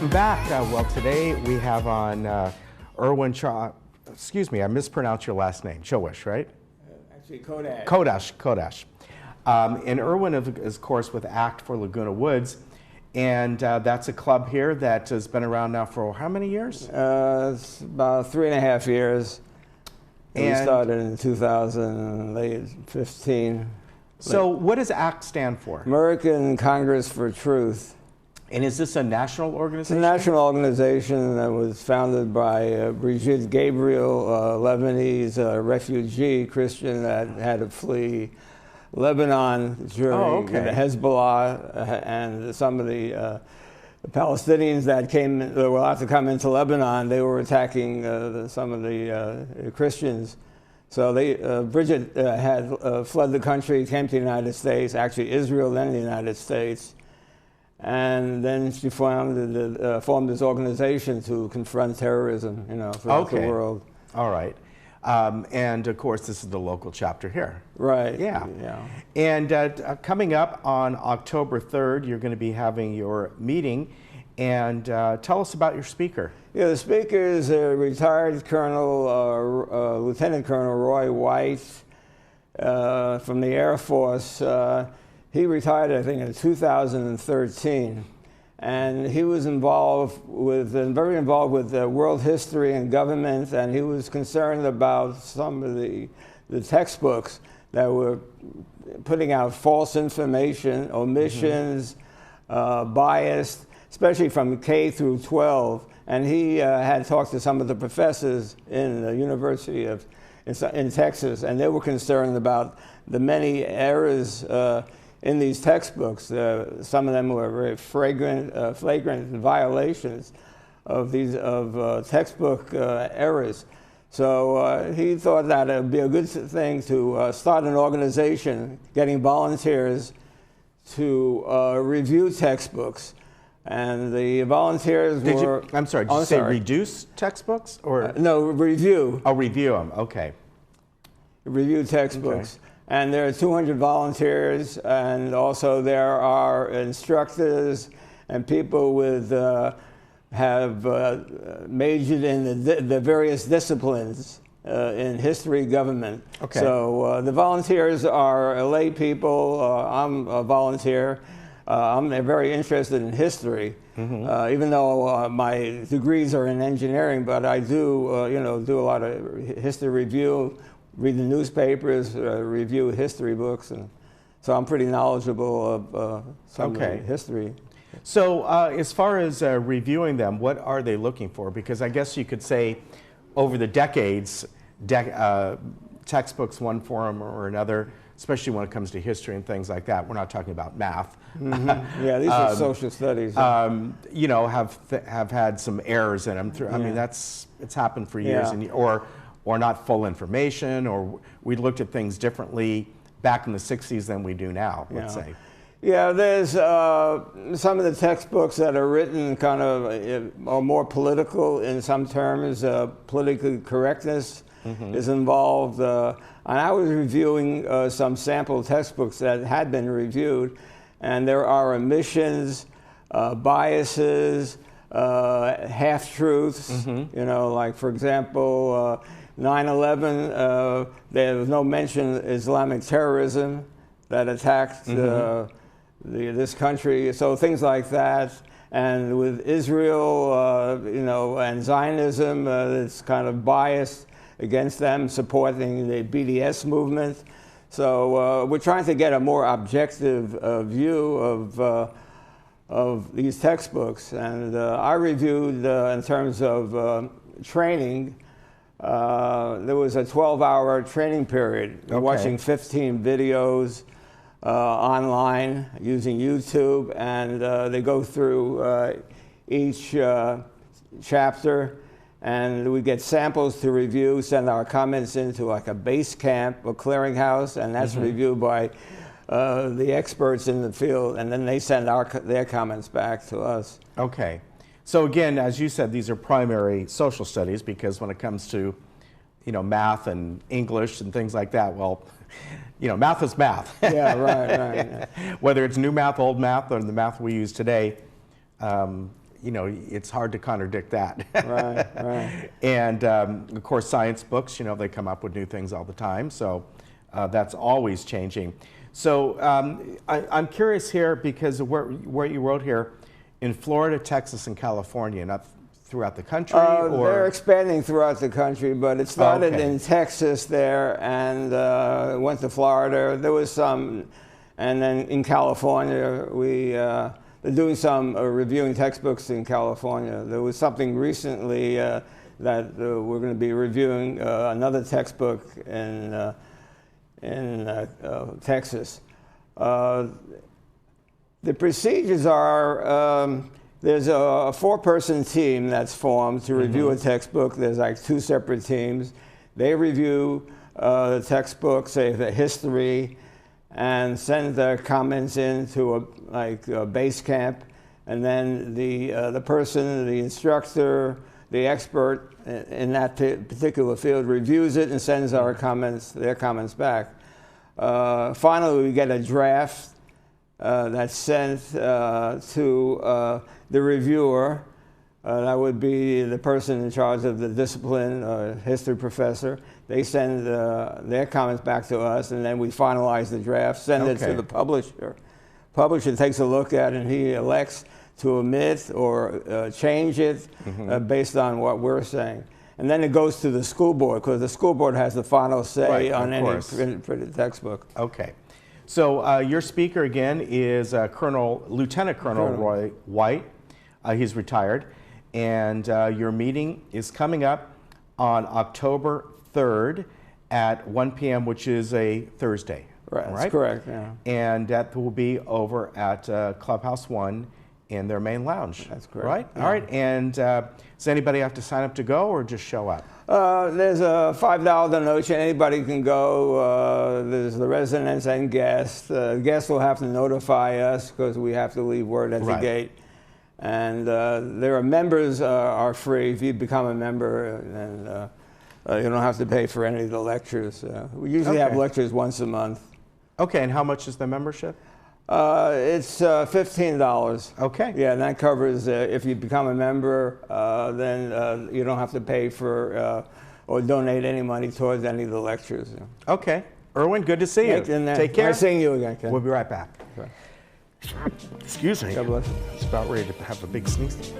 Welcome back. Well, today we have on Erwin excuse me, I mispronounced your last name. Chowish, right? Actually, Kodash. Kodash. And Erwin is, of course, with ACT for Laguna Woods. And that's a club here that has been around now for how many years? It's about 3.5 years. And we started in 2015. So what does ACT stand for? American Congress for Truth. And is this a national organization? It's a national organization that was founded by Brigitte Gabriel, a Lebanese refugee Christian that had to flee Lebanon during the Hezbollah and some of the Palestinians that were allowed to come into Lebanon. They were attacking some of the Christians. So Bridget had fled the country, came to the United States, actually Israel, then the United States. And then she formed this organization to confront terrorism, throughout the world. All right. And of course, this is the local chapter here. Right. Yeah. And coming up on October 3rd, you're going to be having your meeting. And tell us about your speaker. Yeah, the speaker is a retired Colonel, Lieutenant Colonel Roy White from the Air Force. He retired, I think, in 2013, and he was very involved with world history and government, and he was concerned about some of the textbooks that were putting out false information, omissions, bias, especially from K through 12. And he had talked to some of the professors in the University in Texas, and they were concerned about the many errors in these textbooks. Some of them were very flagrant violations of textbook errors. So he thought that it would be a good thing to start an organization getting volunteers to review textbooks. And the volunteers were... I'm sorry, did you say reduce textbooks? Or no, review. Oh, review them, okay. Review textbooks. Okay. And there are 200 volunteers, and also there are instructors and people have majored in the various disciplines in history, government. Okay. So the volunteers are lay people. I'm a volunteer. I'm very interested in history, even though my degrees are in engineering. But I do, do a lot of history review. Read the newspapers, review history books, and so I'm pretty knowledgeable of some of the history. So as far as reviewing them, what are they looking for? Because I guess you could say over the decades, textbooks, one form or another, especially when it comes to history and things like that. We're not talking about math. Yeah, these are social studies. Have had some errors in them. I mean, it's happened for years, or not full information, or we looked at things differently back in the 60s than we do now, let's say. Yeah, there's some of the textbooks that are written kind of are more political in some terms. Political correctness is involved. And I was reviewing some sample textbooks that had been reviewed, and there are omissions, biases, half-truths, like, for example, 9/11, there was no mention of Islamic terrorism that attacked this country. So things like that. And with Israel, and Zionism, it's kind of biased against them, supporting the BDS movement. So we're trying to get a more objective view of these textbooks. And I reviewed, in terms of training, there was a 12-hour training period, watching 15 videos online using YouTube, and they go through each chapter, and we get samples to review, send our comments into like a base camp, a clearinghouse, and that's reviewed by the experts in the field, and then they send their comments back to us. Okay. So again, as you said, these are primary social studies, because when it comes to, math and English and things like that, well, math is math. Yeah, right. Whether it's new math, old math, or the math we use today, you know, it's hard to contradict that. Right, right. And of course, science books, you know, they come up with new things all the time. So that's always changing. So I'm curious here because of where you wrote here, in Florida, Texas, and California, not throughout the country? Or? They're expanding throughout the country, but it started in Texas there and went to Florida. There was some, and then in California, they're doing some reviewing textbooks in California. There was something recently that we're going to be reviewing another textbook in Texas. The procedures are, there's a four-person team that's formed to review a textbook. There's like two separate teams. They review the textbook, say the history, and send their comments into a base camp. And then the person, the instructor, the expert in that particular field reviews it and sends their comments back. Finally, we get a draft that's sent to the reviewer. That would be the person in charge of the discipline, history professor. They send their comments back to us, and then we finalize the draft, send it to the publisher. Publisher takes a look at it, and he elects to omit or change it based on what we're saying. And then it goes to the school board, because the school board has the final say on any printed textbook. Okay. So your speaker again is Lieutenant Colonel Roy White. He's retired. And your meeting is coming up on October 3rd at 1 p.m., which is a Thursday. Right, that's correct, yeah. And that will be over at Clubhouse 1 in their main lounge. That's correct. Right? Yeah. All right. And does anybody have to sign up to go or just show up? There's a $5 donation. Anybody can go. There's the residents and guests. Guests will have to notify us because we have to leave word at the gate. And there are members are free. If you become a member, then you don't have to pay for any of the lectures. We usually have lectures once a month. Okay, and how much is the membership? It's $15. Okay. Yeah, and that covers if you become a member, then you don't have to pay for or donate any money towards any of the lectures. Okay. Erwin, good to see you. Take care. Nice seeing you again, Ken. We'll be right back. Excuse me. God bless you. It's about ready to have a big sneeze.